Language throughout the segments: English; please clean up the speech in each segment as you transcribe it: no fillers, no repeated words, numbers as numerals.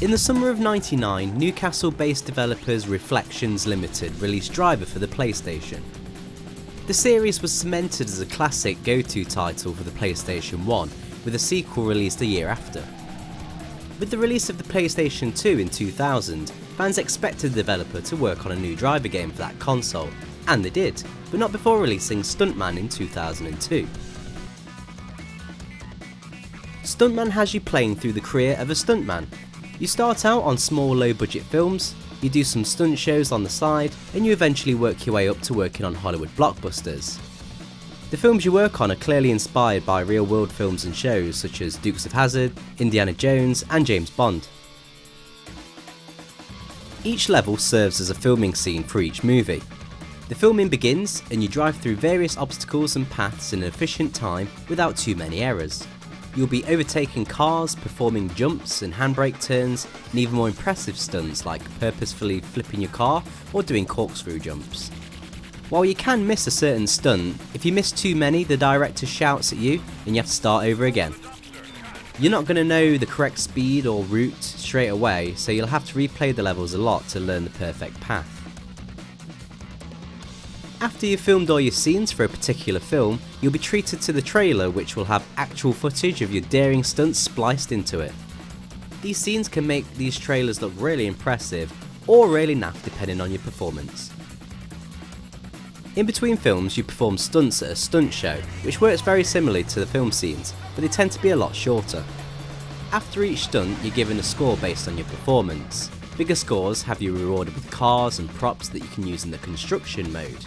In the summer of '99, Newcastle-based developers Reflections Limited released Driver for the PlayStation. The series was cemented as a classic go-to title for the PlayStation 1, with a sequel released a year after. With the release of the PlayStation 2 in 2000, fans expected the developer to work on a new Driver game for that console, and they did, but not before releasing Stuntman in 2002. Stuntman has you playing through the career of a stuntman. You start out on small low-budget films, you do some stunt shows on the side, and you eventually work your way up to working on Hollywood blockbusters. The films you work on are clearly inspired by real-world films and shows such as Dukes of Hazzard, Indiana Jones, and James Bond. Each level serves as a filming scene for each movie. The filming begins, and you drive through various obstacles and paths in an efficient time without too many errors. You'll be overtaking cars, performing jumps and handbrake turns, and even more impressive stunts like purposefully flipping your car or doing corkscrew jumps. While you can miss a certain stunt, if you miss too many, the director shouts at you and you have to start over again. You're not going to know the correct speed or route straight away, so you'll have to replay the levels a lot to learn the perfect path. After you've filmed all your scenes for a particular film, you'll be treated to the trailer, which will have actual footage of your daring stunts spliced into it. These scenes can make these trailers look really impressive, or really naff depending on your performance. In between films you perform stunts at a stunt show, which works very similarly to the film scenes, but they tend to be a lot shorter. After each stunt you're given a score based on your performance. Bigger scores have you rewarded with cars and props that you can use in the construction mode.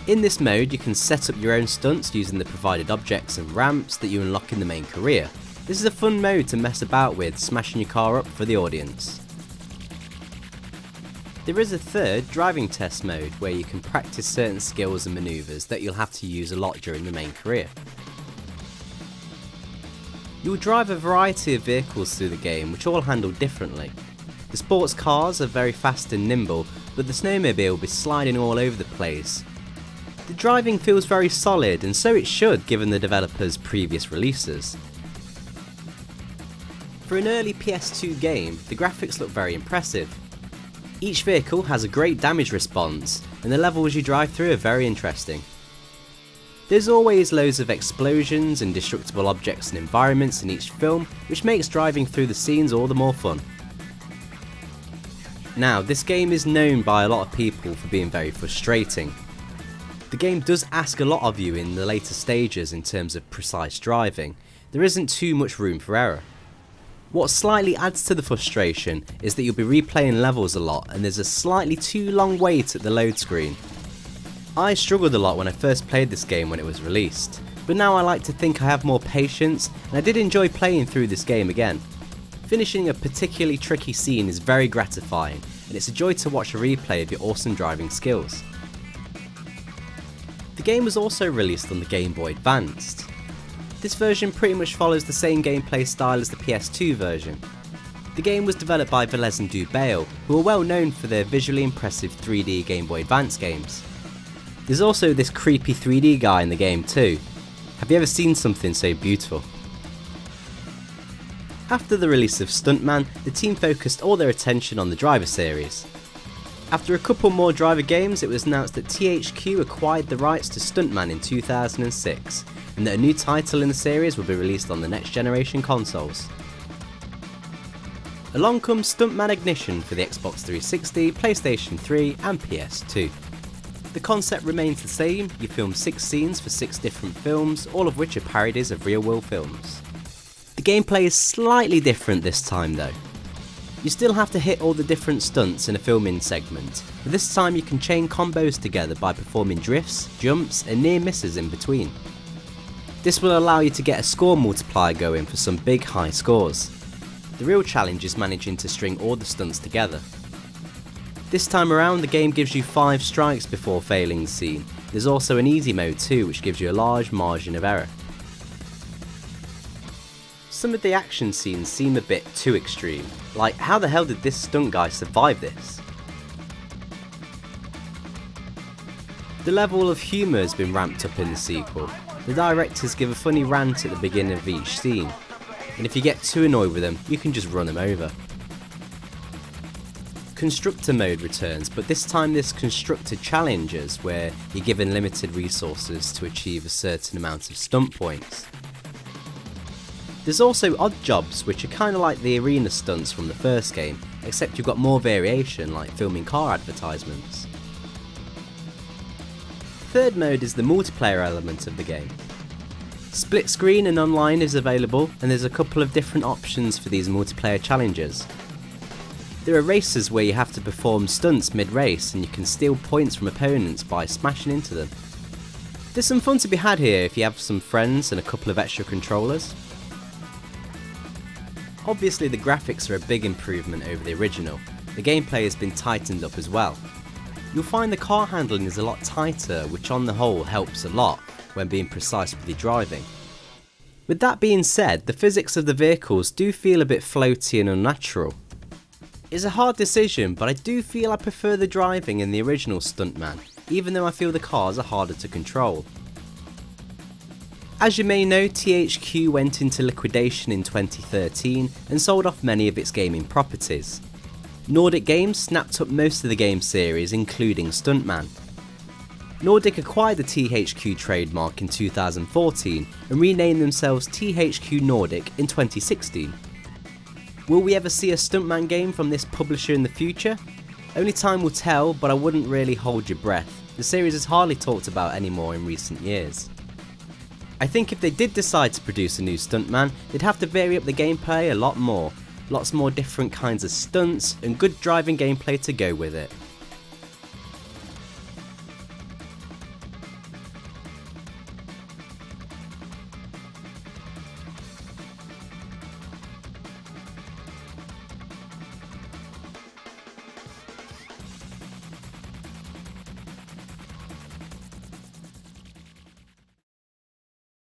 In this mode you can set up your own stunts using the provided objects and ramps that you unlock in the main career. This is a fun mode to mess about with, smashing your car up for the audience. There is a third driving test mode where you can practice certain skills and manoeuvres that you'll have to use a lot during the main career. You'll drive a variety of vehicles through the game which all handle differently. The sports cars are very fast and nimble, but the snowmobile will be sliding all over the place. The driving feels very solid, and so it should given the developer's previous releases. For an early PS2 game, the graphics look very impressive. Each vehicle has a great damage response, and the levels you drive through are very interesting. There's always loads of explosions and destructible objects and environments in each film, which makes driving through the scenes all the more fun. Now, this game is known by a lot of people for being very frustrating. The game does ask a lot of you in the later stages in terms of precise driving. There isn't too much room for error. What slightly adds to the frustration is that you'll be replaying levels a lot and there's a slightly too long wait at the load screen. I struggled a lot when I first played this game when it was released, but now I like to think I have more patience, and I did enjoy playing through this game again. Finishing a particularly tricky scene is very gratifying, and it's a joy to watch a replay of your awesome driving skills. The game was also released on the Game Boy Advance. This version pretty much follows the same gameplay style as the PS2 version. The game was developed by Velez and Dubale, who are well known for their visually impressive 3D Game Boy Advance games. There's also this creepy 3D guy in the game too. Have you ever seen something so beautiful? After the release of Stuntman, the team focused all their attention on the Driver series. After a couple more Driver games, it was announced that THQ acquired the rights to Stuntman in 2006, and that a new title in the series will be released on the next generation consoles. Along comes Stuntman Ignition for the Xbox 360, PlayStation 3 and PS2. The concept remains the same. You film 6 scenes for 6 different films, all of which are parodies of real world films. The gameplay is slightly different this time though. You still have to hit all the different stunts in a filming segment, but this time you can chain combos together by performing drifts, jumps and near misses in between. This will allow you to get a score multiplier going for some big high scores. The real challenge is managing to string all the stunts together. This time around the game gives you 5 strikes before failing the scene. There's also an easy mode too, which gives you a large margin of error. Some of the action scenes seem a bit too extreme, like how the hell did this stunt guy survive this? The level of humour has been ramped up in the sequel. The directors give a funny rant at the beginning of each scene, and if you get too annoyed with them, you can just run them over. Constructor mode returns, but this time there's constructor challenges where you're given limited resources to achieve a certain amount of stunt points. There's also odd jobs, which are kind of like the arena stunts from the first game, except you've got more variation, like filming car advertisements. Third mode is the multiplayer element of the game. Split screen and online is available, and there's a couple of different options for these multiplayer challenges. There are races where you have to perform stunts mid-race and you can steal points from opponents by smashing into them. There's some fun to be had here if you have some friends and a couple of extra controllers. Obviously the graphics are a big improvement over the original. The gameplay has been tightened up as well. You'll find the car handling is a lot tighter, which on the whole helps a lot when being precise with your driving. With that being said, the physics of the vehicles do feel a bit floaty and unnatural. It's a hard decision, but I do feel I prefer the driving in the original Stuntman, even though I feel the cars are harder to control. As you may know, THQ went into liquidation in 2013 and sold off many of its gaming properties. Nordic Games snapped up most of the game series, including Stuntman. Nordic acquired the THQ trademark in 2014 and renamed themselves THQ Nordic in 2016. Will we ever see a Stuntman game from this publisher in the future? Only time will tell, but I wouldn't really hold your breath. The series is hardly talked about anymore in recent years. I think if they did decide to produce a new Stuntman, they'd have to vary up the gameplay a lot more. Lots more different kinds of stunts and good driving gameplay to go with it.